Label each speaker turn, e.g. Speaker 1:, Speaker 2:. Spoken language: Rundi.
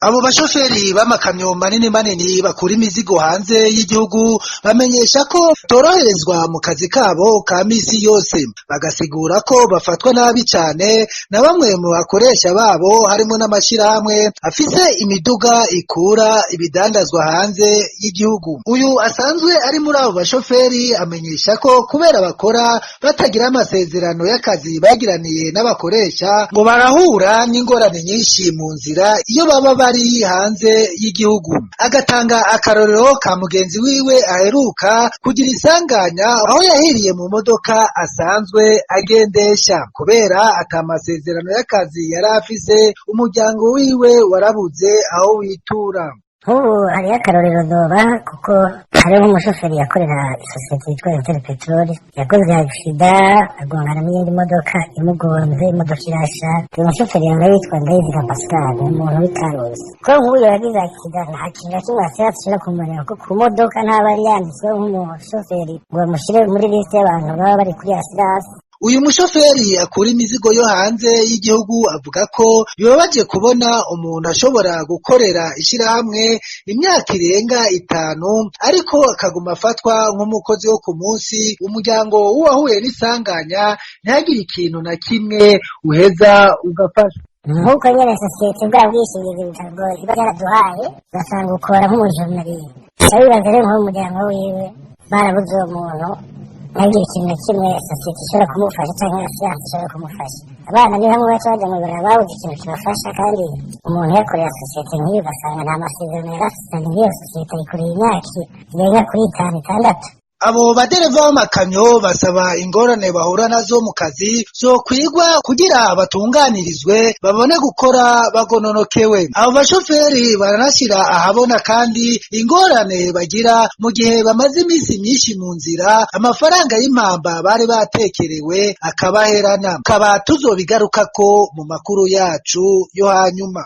Speaker 1: Abo bashoferi b'amakamyo manini manini bakura imizigo hanze y'igihugu bamenyesha ko toroherezwa mu kazi kabo ka misi yose, bagasigura ko bafatwa nabi cane na bamwe mu bakoresha babo harimo n'amashirahamwe afise imiduga ikura ibidandazwa hanze y'igihugu. Uyu asanzwe ari muri abo bashoferi amenyesha ko kubera bakora batagira amasezerano y'akazi bagiraniye n'abakoresha ngo barahura n'ingorane nyinshi mu nzira iyo baba bari hanze y'igihugu. Agatanga akarorero ka mugenzi wiwe aheruka kugira isanganya aho yahiriye mu modoka asanzwe agendesha kubera atamasezerano y'akazi yari afise, umuryango wiwe warabuze aho witura.
Speaker 2: Nk'ubu hariho akarorero ndoba kuko hariho umushoferi yakorera isosiyete yitwa Interpetrol yakoze agisida agongana n'iyindi modoka imugonze, imodoka irasha. Uyu mushoferi yanga yitwa Ndayiziga Pascal, umuntu w'Ikarusi. Ko nk'uyu yagize agisida nta kintu na kimwe ashobora kumureba kuko ku modoka ntaba yari yanditsweho nk'umushoferi ngo bamushyire muri liste y'abantu baba bari kuri assurance.
Speaker 1: Uyu mushoferi akura imizigo yo hanze y'igihugu avuga ko bibabaje kubona umuntu ashobora gukorera ishirahamwe imyaka irenga 5 ariko akaguma afatwa nk'umukozi wo ku munsi, umuryango w'uwahuye n'isanganya ntihagire ikintu na kimwe uheza ugafasha.
Speaker 2: Nk'uko nyene sosiyete bwa bwishingizi butangwa iba yaraduhaye basanga ukora nk'umujournaliste. Wibaza rero nk'umuryango wiwe barabuze uwo muntu ntagire ikintu na kimwe sosiyete ishobora kumufasha cyangwa assurance ishobora kumufasha. Abana ni hamwe baca baja mu biro babuze ikintu kibafasha, kandi umuntu yakorera sosiyete nk'iyo ugasanga nta masezerano yari afitanye n'iyo sosiyete ayikoreye imyaka irenga kuri 5-6.
Speaker 1: Abo badereva b'amakamyo basaba ingorane bahura nazo mu kazi zokwigwa kugira batunganirizwe babone gukora bagononokewe. Abo bashoferi baranashira ahabona kandi ingorane bagira mu gihe bamaze imisi myinshi mu nzira, amafaranga y'impamba bari batekerewe akabaherana. Tukaba tuzobigarukako mu makuru yacu yo hanyuma.